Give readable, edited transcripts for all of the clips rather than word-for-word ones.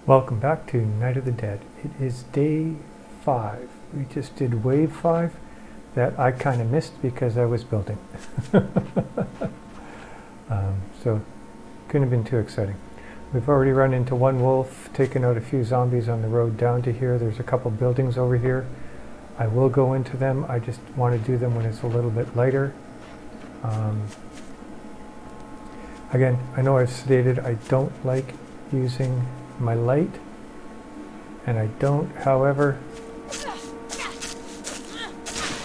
Welcome back to Night of the Dead. It is day 5. We just did wave 5 that I kind of missed because I was building. So couldn't have been too exciting. We've already run into one wolf, taken out a few zombies on the road down to here. There's a couple buildings over here. I will go into them. I just want to do them when it's a little bit lighter. Again, I know I've stated I don't like using my light, and I don't, however,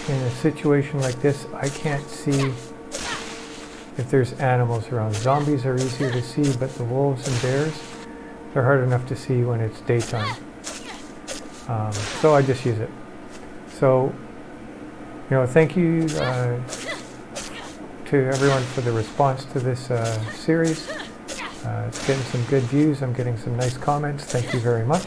in a situation like this, I can't see if there's animals around. Zombies are easier to see, but the wolves and bears, they're hard enough to see when it's daytime. So I just use it. So, thank you to everyone for the response to this series. It's getting some good views. I'm getting some nice comments. Thank you very much.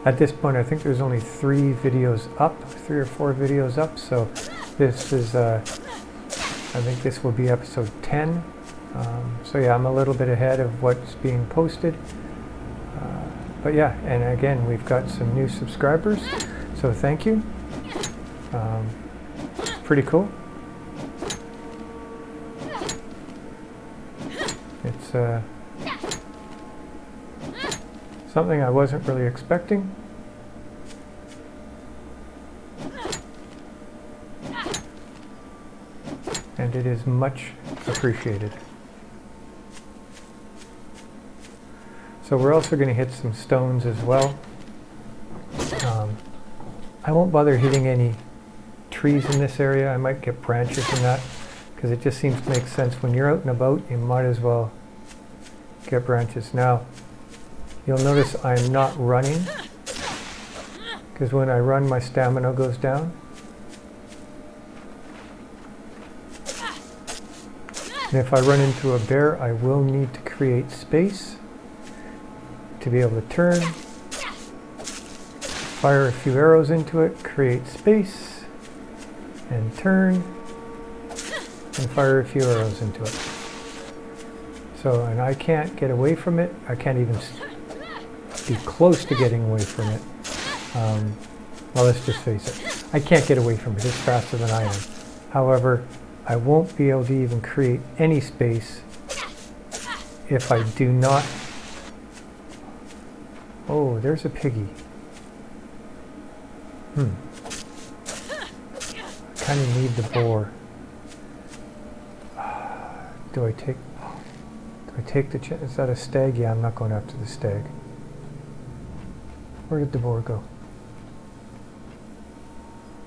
At this point, I think there's only 3 videos up, 3 or 4 videos up. So this is, I think this will be episode 10. So yeah, I'm a little bit ahead of what's being posted. But yeah, and again, we've got some new subscribers. So thank you. Pretty cool. It's something I wasn't really expecting. And it is much appreciated. So we're also going to hit some stones as well. I won't bother hitting any trees in this area. I might get branches in that, because it just seems to make sense. When you're out and about, you might as well get branches. Now, you'll notice I'm not running, because when I run, my stamina goes down. And if I run into a bear, I will need to create space to be able to turn, fire a few arrows into it, create space, and turn, and fire a few arrows into it. So, and I can't get away from it. I can't even be close to getting away from it. Well, let's just face it. I can't get away from it. It's faster than I am. However, I won't be able to even create any space if I do not... Oh, there's a piggy. I kind of need the boar. Do I take the chance? Is that a stag? Yeah, I'm not going after the stag. Where did the boar go?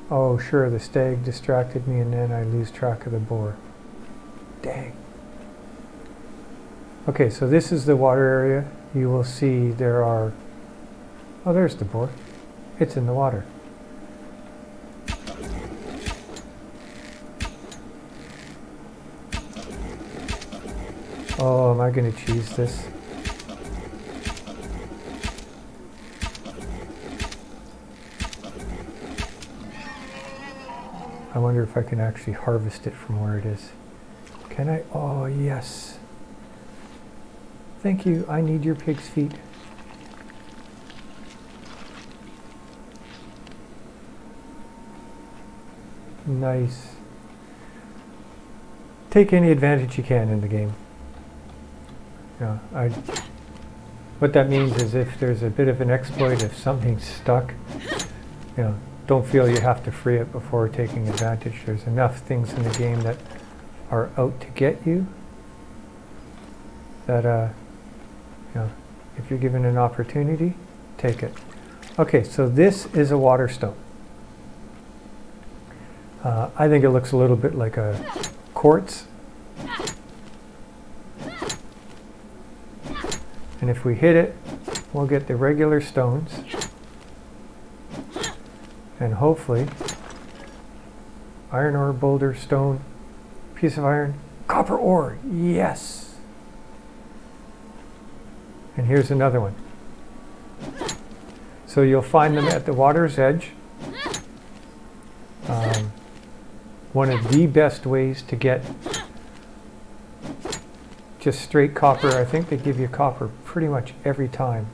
Oh, sure, the stag distracted me and then I lose track of the boar. Dang. Okay, so this is the water area. You will see there are... Oh, there's the boar. It's in the water. Oh, am I going to cheese this? I wonder if I can actually harvest it from where it is. Can I? Oh, yes. Thank you. I need your pig's feet. Nice. Take any advantage you can in the game. What that means is if there's a bit of an exploit, if something's stuck, don't feel you have to free it before taking advantage. There's enough things in the game that are out to get you that, if you're given an opportunity, take it. Okay, so this is a water stone. I think it looks a little bit like a quartz. And if we hit it, we'll get the regular stones. And hopefully, iron ore, boulder, stone, piece of iron, copper ore, yes! And here's another one. So you'll find them at the water's edge. One of the best ways to get just straight copper. I think they give you copper pretty much every time.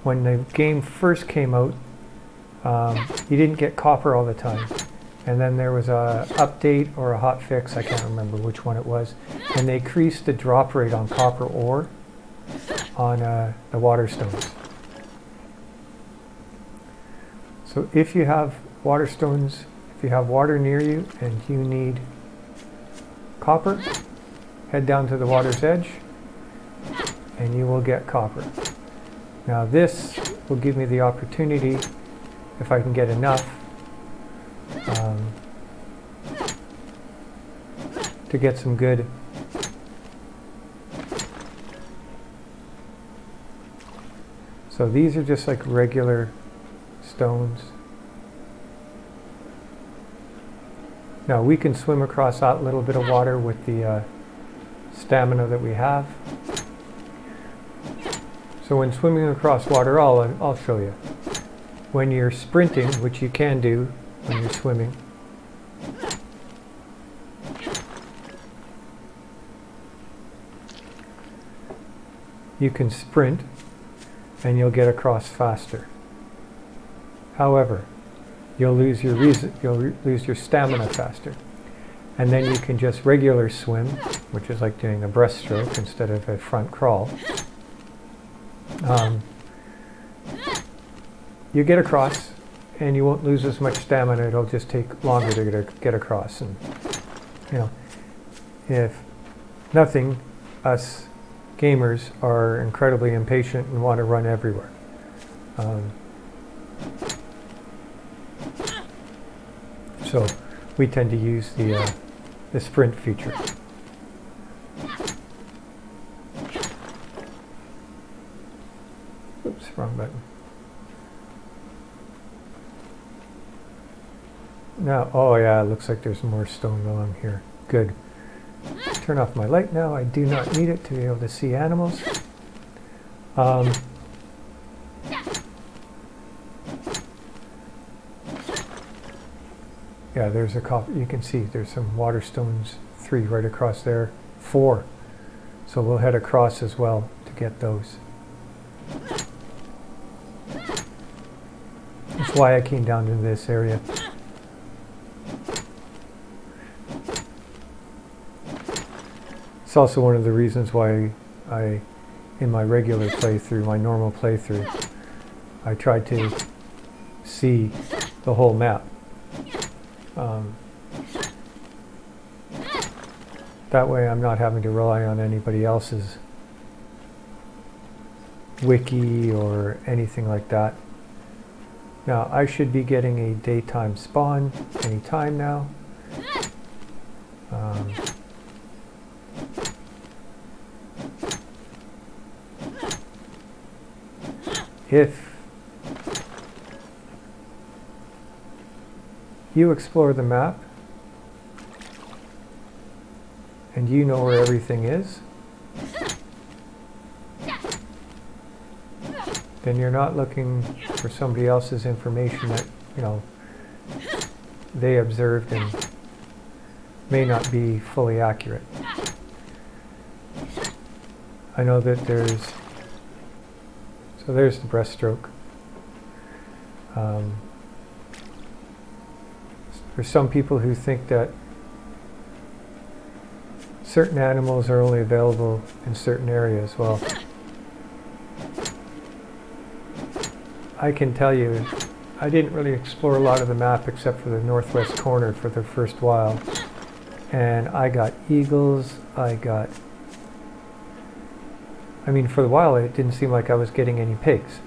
When the game first came out, you didn't get copper all the time. And then there was a update or a hot fix, I can't remember which one it was, and they increased the drop rate on copper ore on the water stones. So if you have water stones, if you have water near you and you need copper, head down to the water's edge and you will get copper. Now this will give me the opportunity, if I can get enough, to get some good so these are just like regular stones. Now we can swim across that little bit of water with the stamina that we have. So when swimming across water, I'll show you. When you're sprinting, which you can do when you're swimming, you can sprint and you'll get across faster. However, you'll lose your stamina faster. And then you can just regular swim, which is like doing a breaststroke instead of a front crawl. You get across and you won't lose as much stamina. It'll just take longer to get across. And you know, if nothing, us gamers are incredibly impatient and want to run everywhere. So we tend to use the sprint feature. Oops, wrong button. Now, oh yeah, it looks like there's more stone along here. Good. Turn off my light now. I do not need it to be able to see animals. Yeah, there's a copper. You can see there's some water stones, 3 right across there, 4. So we'll head across as well to get those. That's why I came down to this area. It's also one of the reasons why in my regular playthrough, my normal playthrough, I tried to see the whole map. That way I'm not having to rely on anybody else's wiki or anything like that. Now I should be getting a daytime spawn anytime now. If you explore the map and you know where everything is, then you're not looking for somebody else's information that, you know, they observed and may not be fully accurate. I know that there's the breaststroke. There's some people who think that certain animals are only available in certain areas. Well, I can tell you, I didn't really explore a lot of the map except for the northwest corner for the first while. And I got eagles, I mean, for a while it didn't seem like I was getting any pigs.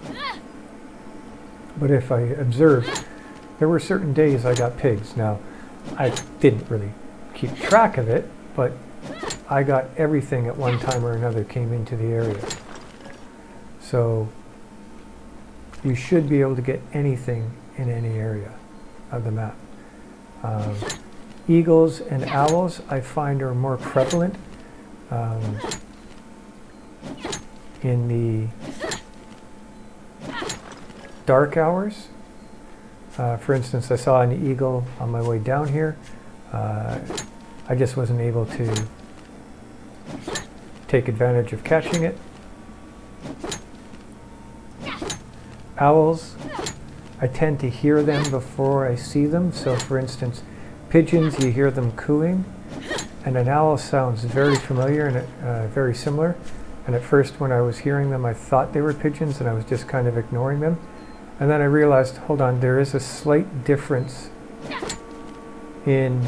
But if I observed, there were certain days I got pigs. Now, I didn't really keep track of it, but I got everything at one time or another came into the area. So, you should be able to get anything in any area of the map. Eagles and owls I find are more prevalent in the dark hours. For instance, I saw an eagle on my way down here. I just wasn't able to take advantage of catching it. Owls, I tend to hear them before I see them. So for instance, pigeons, you hear them cooing, and an owl sounds very familiar and very similar. And at first when I was hearing them, I thought they were pigeons and I was just kind of ignoring them. And then I realized, hold on, there is a slight difference in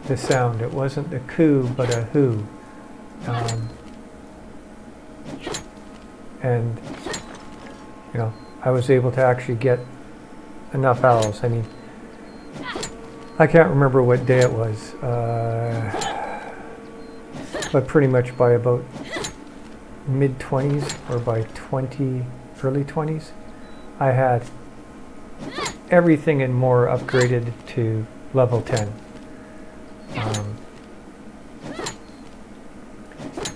the sound. It wasn't a coo, but a hoo. And, you know, I was able to actually get enough owls. I mean, I can't remember what day it was, but pretty much by about mid-20s or by early 20s, I had everything and more upgraded to level 10.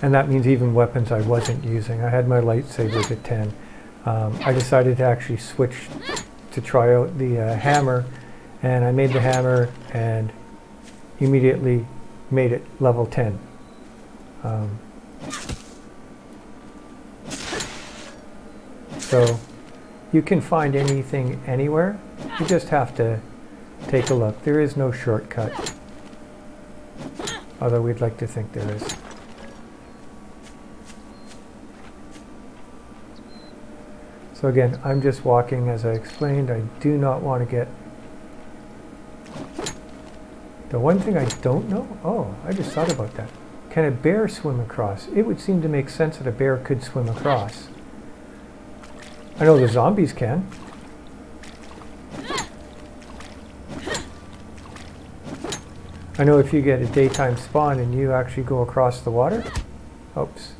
And that means even weapons I wasn't using. I had my lightsabers at 10. I decided to actually switch to try out the hammer, and I made the hammer and immediately made it level 10. So you can find anything anywhere. You just have to take a look. There is no shortcut, although we'd like to think there is. So again, I'm just walking as I explained. I do not want to get... The one thing I don't know... Oh, I just thought about that. Can a bear swim across? It would seem to make sense that a bear could swim across. I know the zombies can. I know if you get a daytime spawn and you actually go across the water... Oops.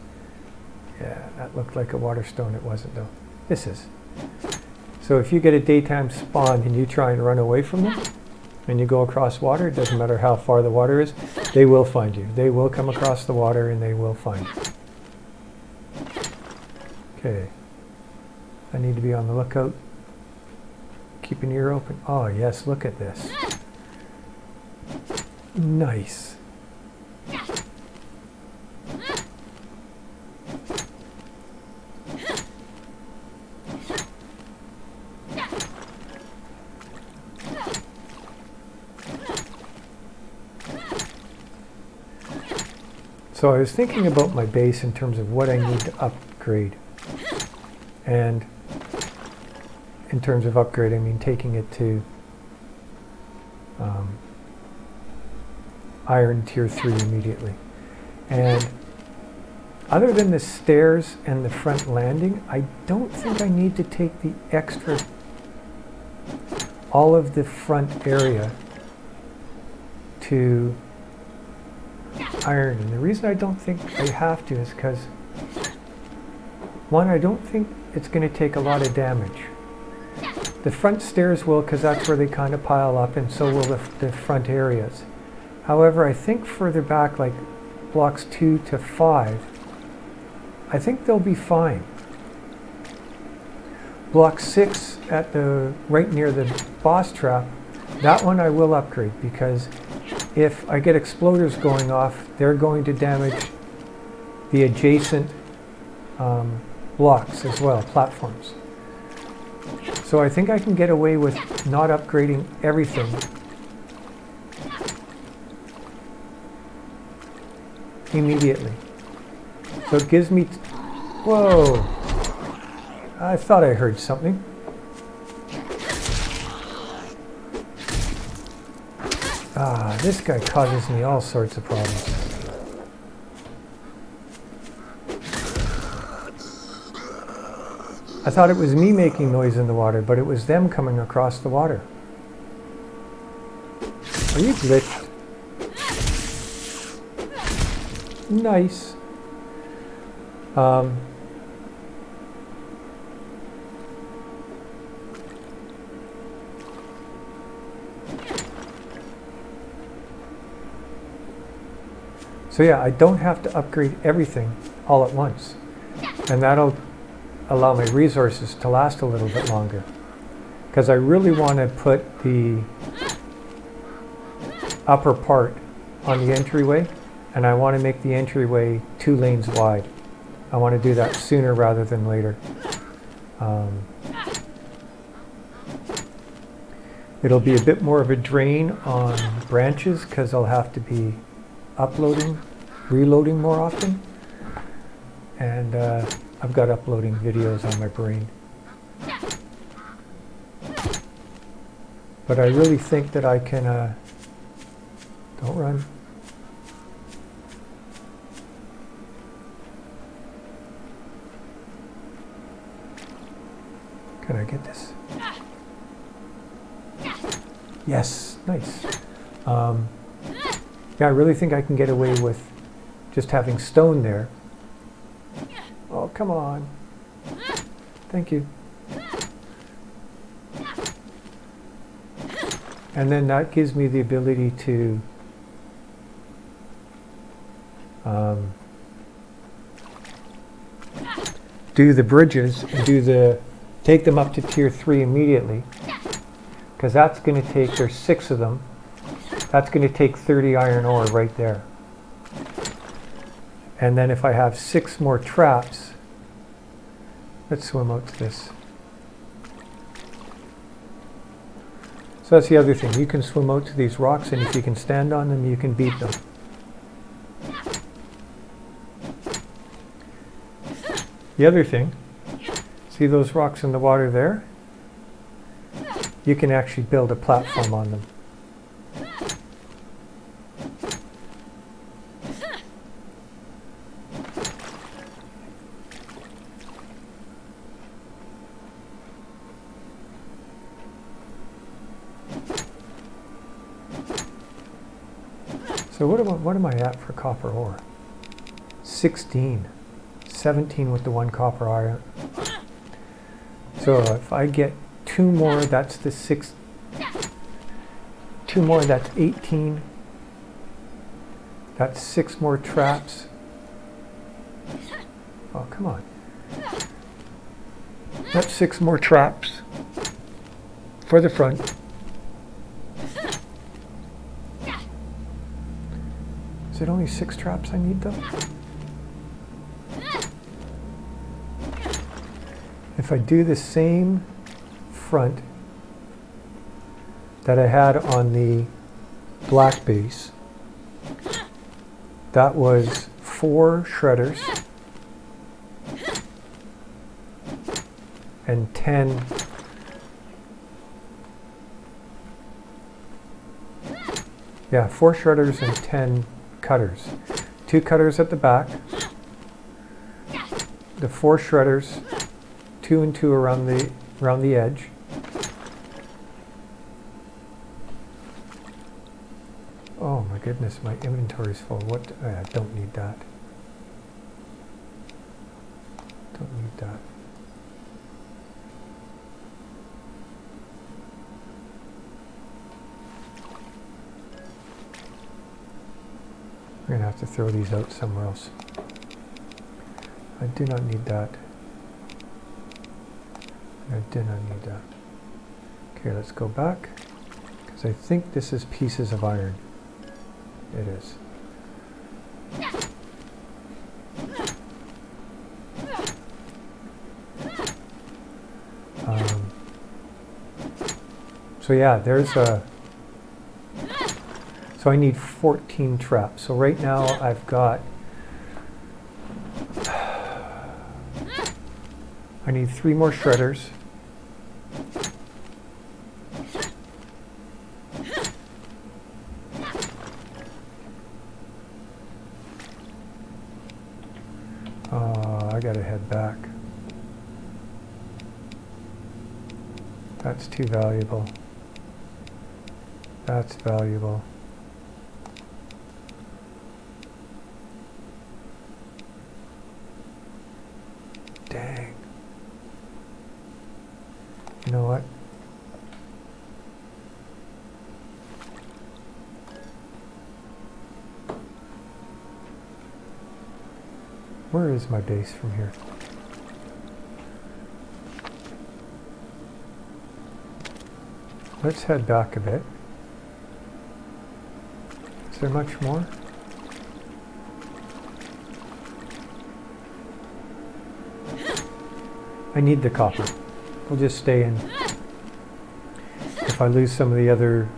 Yeah, that looked like a water stone. It wasn't though. This is. So if you get a daytime spawn and you try and run away from them and you go across water, it doesn't matter how far the water is, they will find you. They will come across the water and they will find you. Okay. I need to be on the lookout. Keep an ear open. Oh yes, look at this. Nice. So I was thinking about my base in terms of what I need to upgrade. And in terms of upgrade, I mean taking it to Iron Tier 3 immediately. And other than the stairs and the front landing, I don't think I need to take the extra, all of the front area to Iron. And the reason I don't think I have to is because, one, I don't think it's going to take a lot of damage. The front stairs will, because that's where they kind of pile up, and so will the front areas. However, I think further back, like blocks 2 to 5, I think they'll be fine. Block 6 at the right near the boss trap, that one I will upgrade, because if I get exploders going off, they're going to damage the adjacent blocks as well, platforms. So I think I can get away with not upgrading everything. Immediately. So it gives me... Whoa! I thought I heard something. Ah, this guy causes me all sorts of problems. I thought it was me making noise in the water, but it was them coming across the water. Are you glitched? Nice. So yeah, I don't have to upgrade everything all at once. And that'll allow my resources to last a little bit longer. Because I really want to put the upper part on the entryway, and I want to make the entryway 2 lanes wide. I want to do that sooner rather than later. It'll be a bit more of a drain on branches because I'll have to be uploading, reloading more often. And I've got uploading videos on my brain. But I really think that I can, don't run. Can I get this? Yes, nice. Yeah, I really think I can get away with just having stone there. Oh, come on. Thank you. And then that gives me the ability to do the bridges and take them up to tier 3 immediately. Because that's going to take, there's 6 of them. That's going to take 30 iron ore right there. And then if I have 6 more traps, let's swim out to this. So that's the other thing. You can swim out to these rocks, and if you can stand on them, you can beat them. The other thing, see those rocks in the water there? You can actually build a platform on them. So what am I at for copper ore? 16. 17 with the 1 copper iron. So if I get 2 more, that's the 6. 2 more, that's 18. That's 6 more traps. Oh, come on. That's 6 more traps for the front. Is it only 6 traps I need though? If I do the same front that I had on the black base, that was 4 shredders and 10 4 shredders and 10 cutters. 2 cutters at the back, the 4 shredders, 2 and 2 around the edge. Oh my goodness, my inventory's full. What? I don't need that. Don't need that. I'm gonna have to throw these out somewhere else. I do not need that. I do not need that. Okay, let's go back, because I think this is pieces of iron. It is. So yeah, there's a... So I need 14 traps. So right now I've got... I need 3 more shredders. I gotta head back. That's too valuable. That's valuable. Dang. You know what? Where is my base from here? Let's head back a bit. there much more? I need the copper. We'll just stay in. If I lose some of the other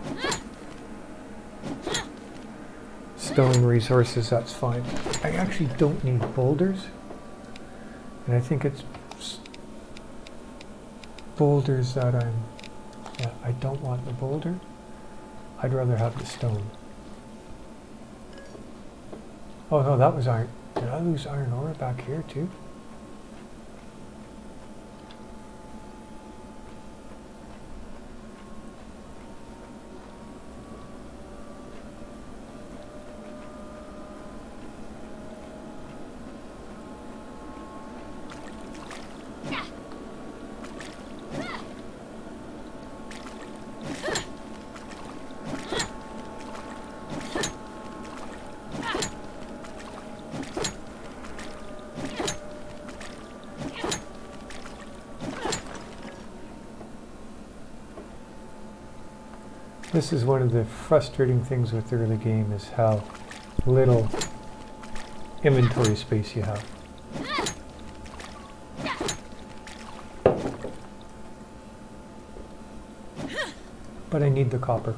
stone resources, that's fine. I actually don't need boulders. And I think it's boulders that I don't want the boulder. I'd rather have the stone. Oh no, that was iron. Did I lose iron ore back here too? This is one of the frustrating things with the early game, is how little inventory space you have. But I need the copper.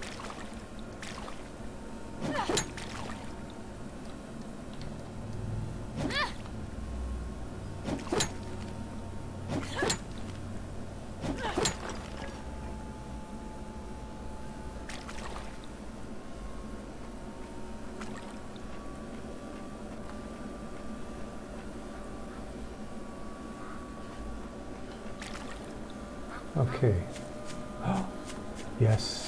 Okay. Yes.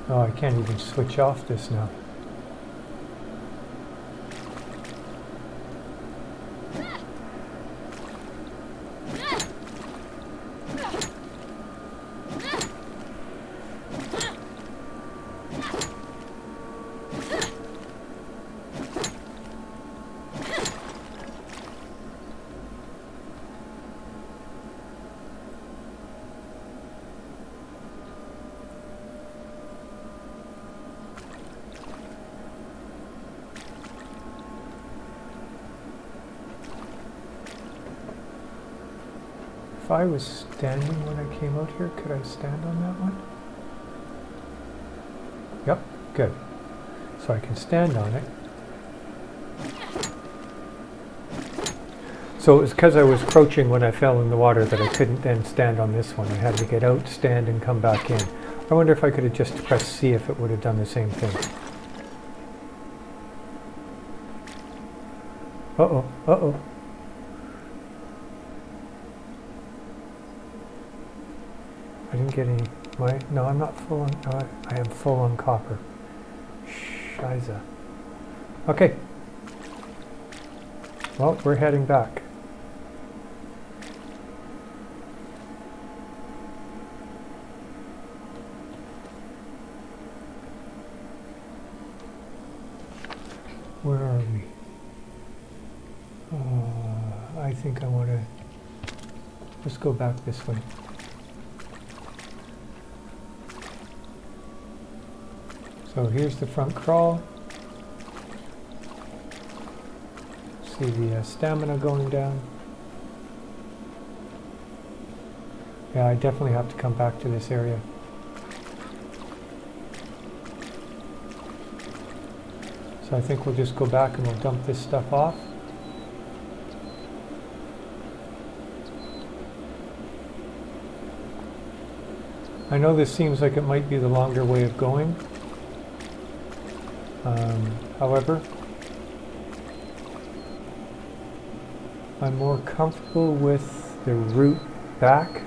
Oh, I can't even switch off this now. If I was standing when I came out here, could I stand on that one? Yep, good. So I can stand on it. So it was because I was crouching when I fell in the water that I couldn't then stand on this one. I had to get out, stand, and come back in. I wonder if I could have just pressed C if it would have done the same thing. Uh-oh, uh-oh. I didn't get any. No, I'm not full on. I am full on copper. Shiza. Okay. Well, we're heading back. Where are we? I think I want to. Let's go back this way. So here's the front crawl. See the stamina going down. Yeah, I definitely have to come back to this area. So I think we'll just go back and we'll dump this stuff off. I know this seems like it might be the longer way of going. However, I'm more comfortable with the route back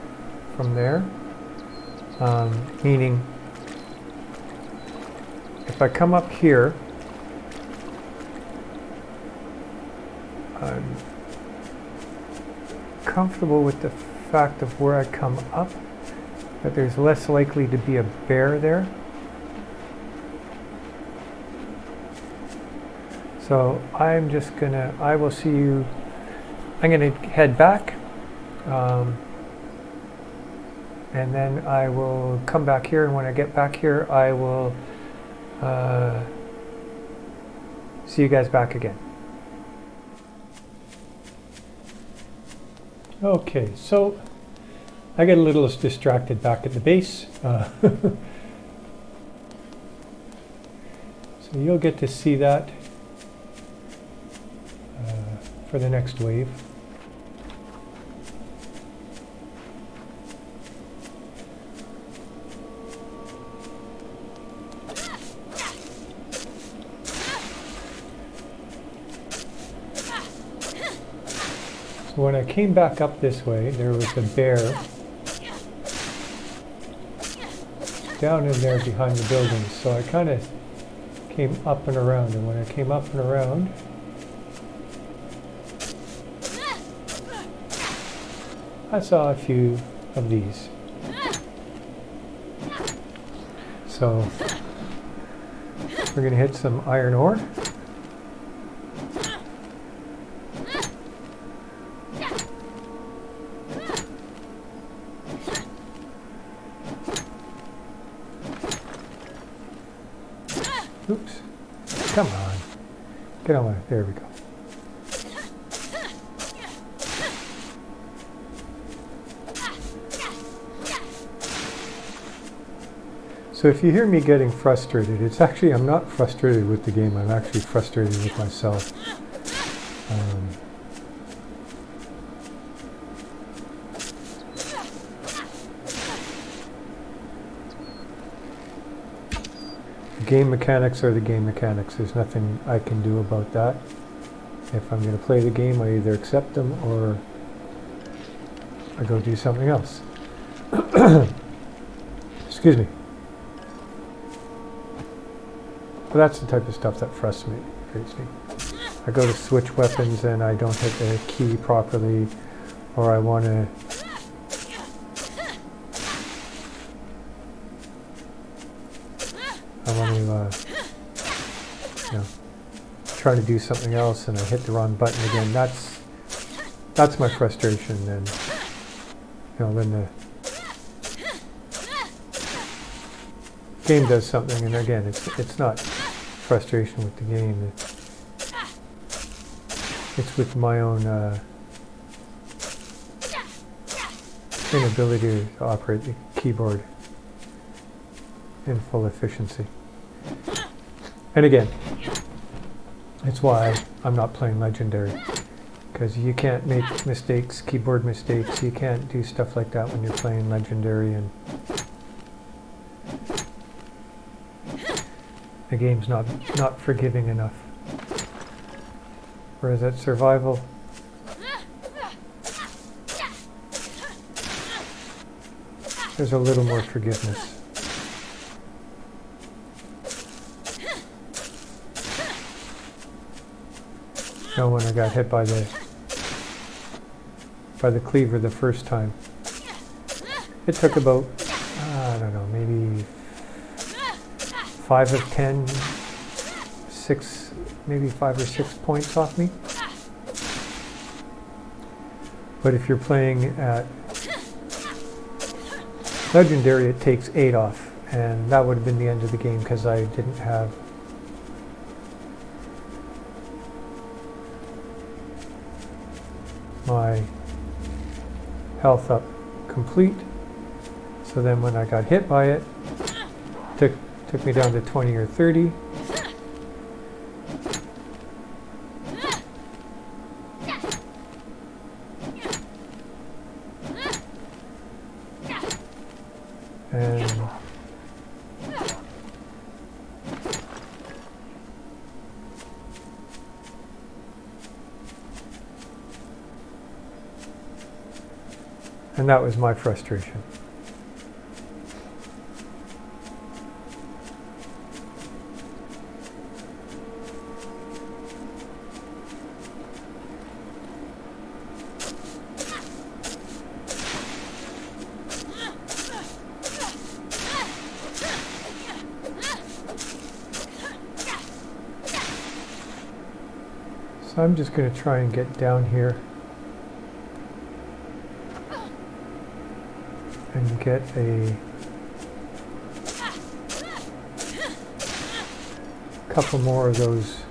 from there, meaning if I come up here, I'm comfortable with the fact of where I come up, that there's less likely to be a bear there. So I'm just gonna, I will see you, I'm gonna head back, and then I will come back here, and when I get back here, I will see you guys back again. Okay, so I get a little distracted back at the base. So you'll get to see that for the next wave. So when I came back up this way, there was a bear down in there behind the buildings. So I kind of came up and around, and when I came up and around, I saw a few of these. So we're going to hit some iron ore. Oops. Come on. Get on my, there we go. So if you hear me getting frustrated, it's actually, I'm not frustrated with the game, I'm actually frustrated with myself. Game mechanics are the game mechanics. There's nothing I can do about that. If I'm going to play the game, I either accept them or I go do something else. Excuse me. But that's the type of stuff that frustrates me. I go to switch weapons and I don't hit the key properly, or I want to try to do something else and I hit the wrong button again. That's my frustration. And when the game does something, and again, it's not frustration with the game. It's with my own inability to operate the keyboard in full efficiency. And again, it's why I'm not playing Legendary, because you can't make mistakes, keyboard mistakes. You can't do stuff like that when you're playing Legendary, and the game's not forgiving enough. Whereas at Survival, there's a little more forgiveness. When I got hit by the cleaver the first time, it took about, I don't know, maybe 5 of 10, 6, maybe 5 or 6 points off me. But if you're playing at Legendary, it takes 8 off, and that would have been the end of the game because I didn't have my health up complete. So then when I got hit by it, took me down to 20 or 30. And that was my frustration. So I'm just going to try and get down here and get a couple more of those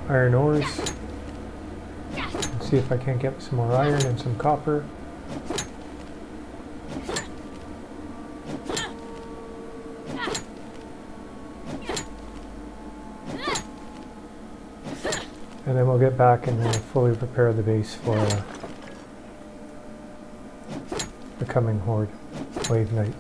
iron ores. See if I can't get some more iron and some copper. And then we'll get back and fully prepare the base for the coming horde, Wave Knight.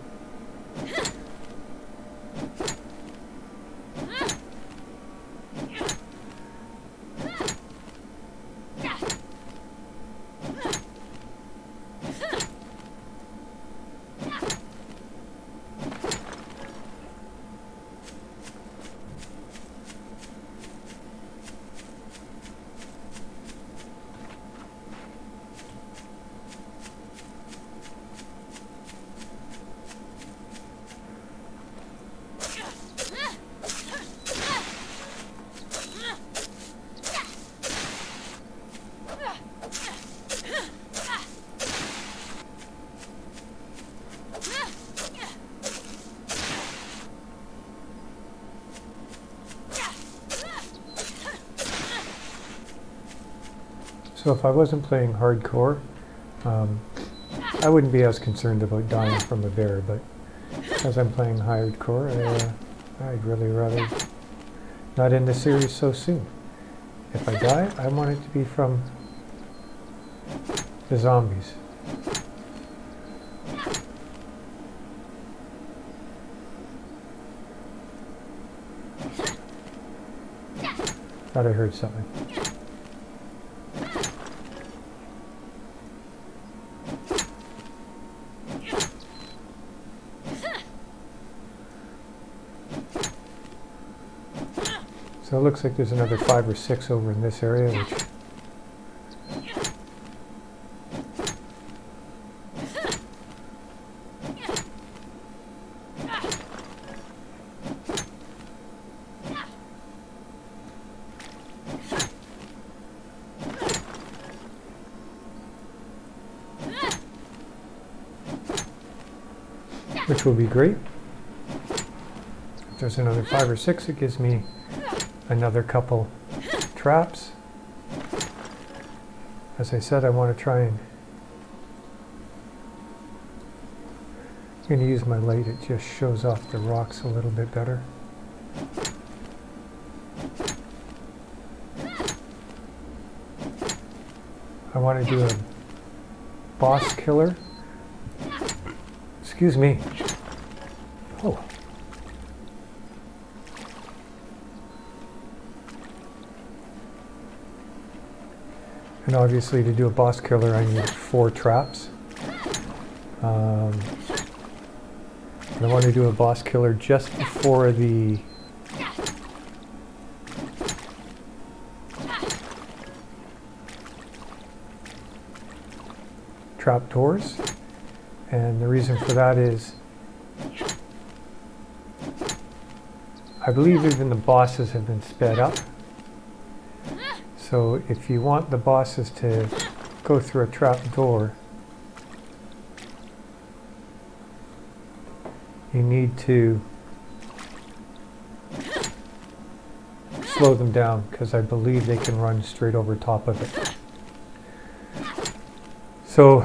So if I wasn't playing hardcore, I wouldn't be as concerned about dying from a bear, but as I'm playing hardcore, I'd really rather not end the series so soon. If I die, I want it to be from the zombies. Thought I heard something. So it looks like there's another 5 or 6 over in this area, which will be great. If there's another 5 or 6, it gives me another couple traps. As I said, I want to try and... I'm going to use my light, it just shows off the rocks a little bit better. I want to do a boss killer. Excuse me. Oh. And obviously to do a boss killer I need 4 traps. And I want to do a boss killer just before the trapdoors. And the reason for that is I believe even the bosses have been sped up. So if you want the bosses to go through a trap door, you need to slow them down, because I believe they can run straight over top of it. So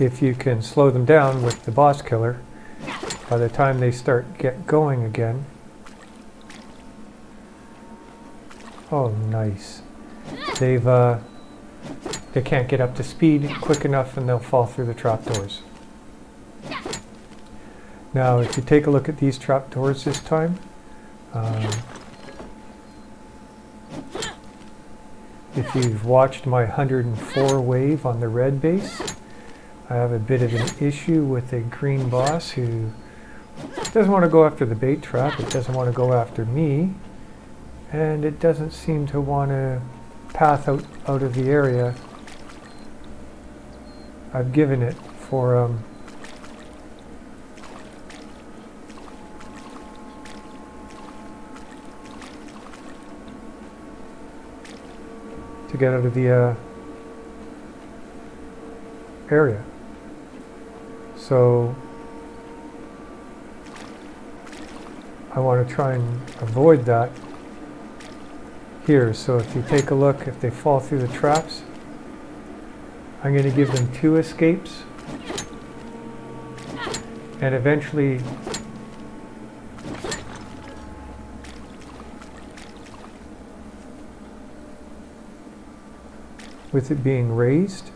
if you can slow them down with the boss killer, by the time they get going again... Oh, nice. They can't get up to speed quick enough and they'll fall through the trapdoors. Now, if you take a look at these trapdoors this time, if you've watched my 104 wave on the red base, I have a bit of an issue with a green boss who doesn't want to go after the bait trap, it doesn't want to go after me, and it doesn't seem to want to path out of the area I've given it for to get out of the area. So I want to try and avoid that here. So if you take a look, if they fall through the traps, I'm going to give them 2 escapes, and eventually with it being raised,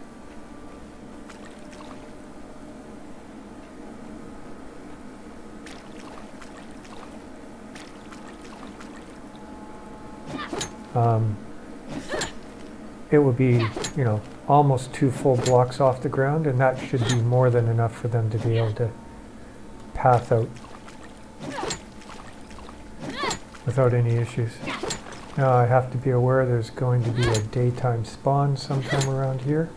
it would be, almost 2 full blocks off the ground, and that should be more than enough for them to be able to path out without any issues. Now I have to be aware there's going to be a daytime spawn sometime around here.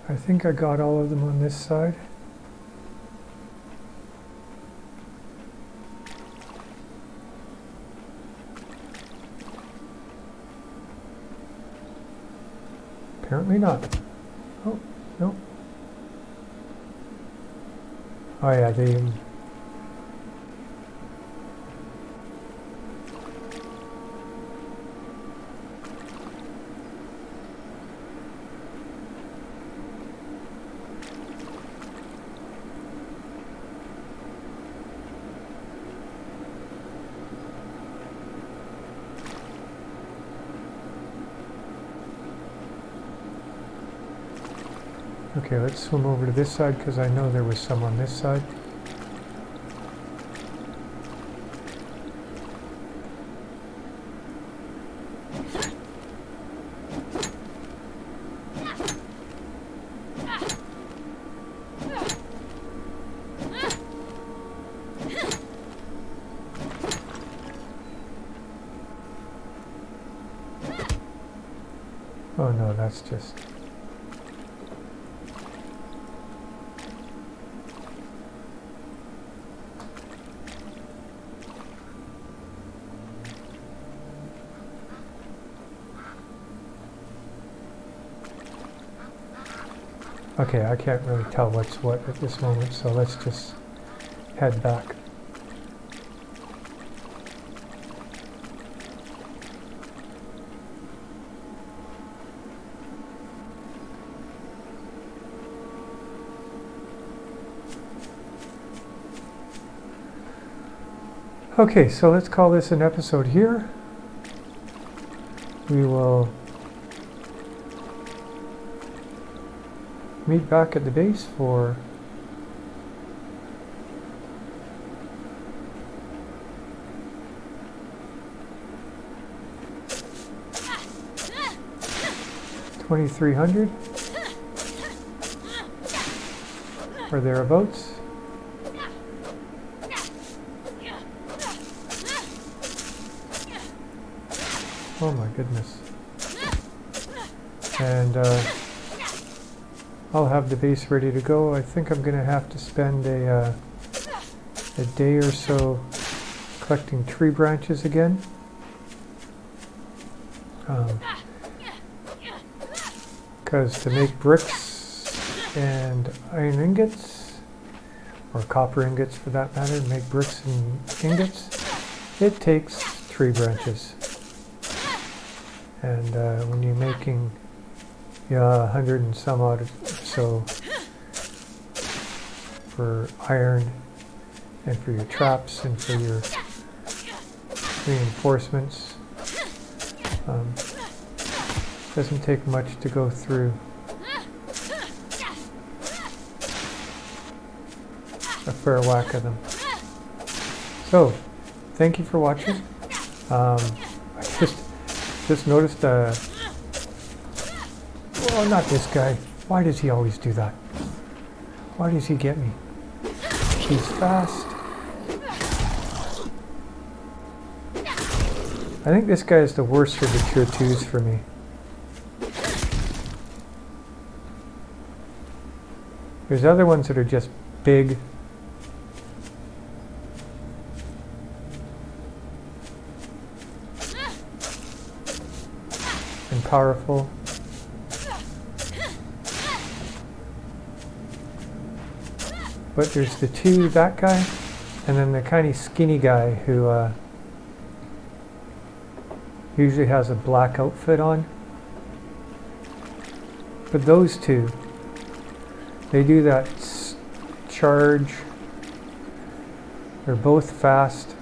I think I got all of them on this side. Apparently not. Oh, no. Oh yeah, they... Okay, let's swim over to this side because I know there was some on this side. Oh no, that's just... Okay, I can't really tell what's what at this moment, so let's just head back. Okay, so let's call this an episode here. We will meet back at the base for $2,300 or thereabouts. Oh my goodness. And I'll have the base ready to go. I think I'm going to have to spend a day or so collecting tree branches again. Because to make bricks and iron ingots, or copper ingots for that matter, make bricks and ingots, it takes tree branches. And when you're making 100 and some odd or so for iron and for your traps and for your reinforcements, doesn't take much to go through a fair whack of them. So, thank you for watching. I just noticed, well, not this guy. Why does he always do that? Why does he get me? He's fast. I think this guy is the worst for the tier 2s for me. There's other ones that are just big. And powerful. But there's the two, that guy, and then the kind of skinny guy who usually has a black outfit on. But those two, they do that charge. They're both fast.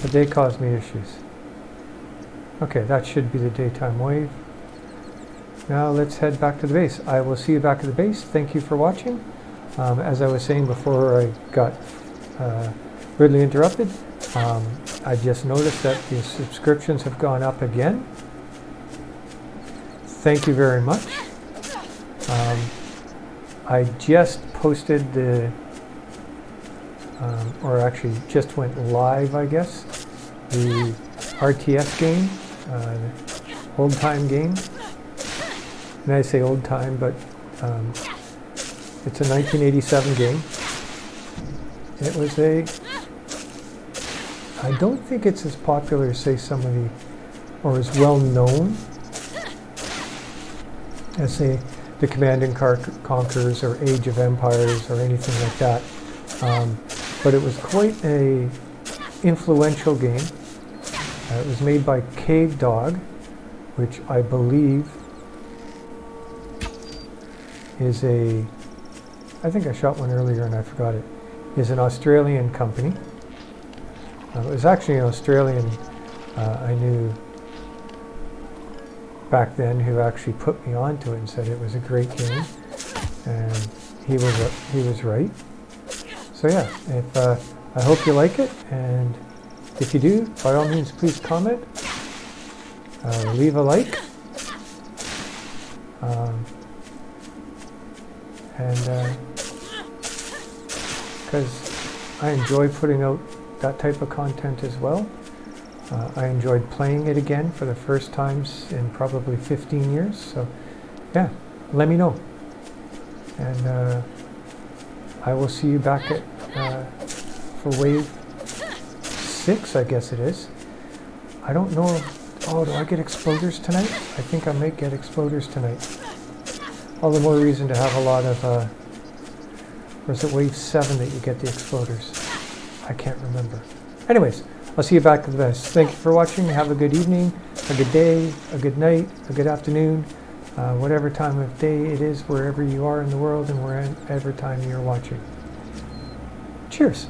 But they cause me issues. Okay, that should be the daytime wave. Now let's head back to the base. I will see you back at the base. Thank you for watching. As I was saying before I got rudely interrupted, I just noticed that the subscriptions have gone up again. Thank you very much. I just posted the, or actually just went live, I guess, the RTS game, old time game. And I say old time, but it's a 1987 game. It was I don't think it's as popular as, say, some of the, or as well known as, say, the Command and Conquerors or Age of Empires or anything like that. But it was quite a influential game. It was made by Cave Dog, which I believe is I think I shot one earlier and I forgot it, is an Australian company. It was actually an Australian I knew back then who actually put me onto it and said it was a great game, and he was right. So yeah, I hope you like it, and if you do, by all means, please comment, leave a like, and because I enjoy putting out that type of content as well. I enjoyed playing it again for the first times in probably 15 years. So yeah, let me know. And I will see you back at for wave 6, I guess it is. I don't know. Oh, do I get exploders tonight? I think I might get exploders tonight. All the more reason to have a lot of, or is it wave 7 that you get the exploders? I can't remember. Anyways, I'll see you back at the best. Thank you for watching. Have a good evening, a good day, a good night, a good afternoon, whatever time of day it is, wherever you are in the world and wherever time you're watching. Cheers.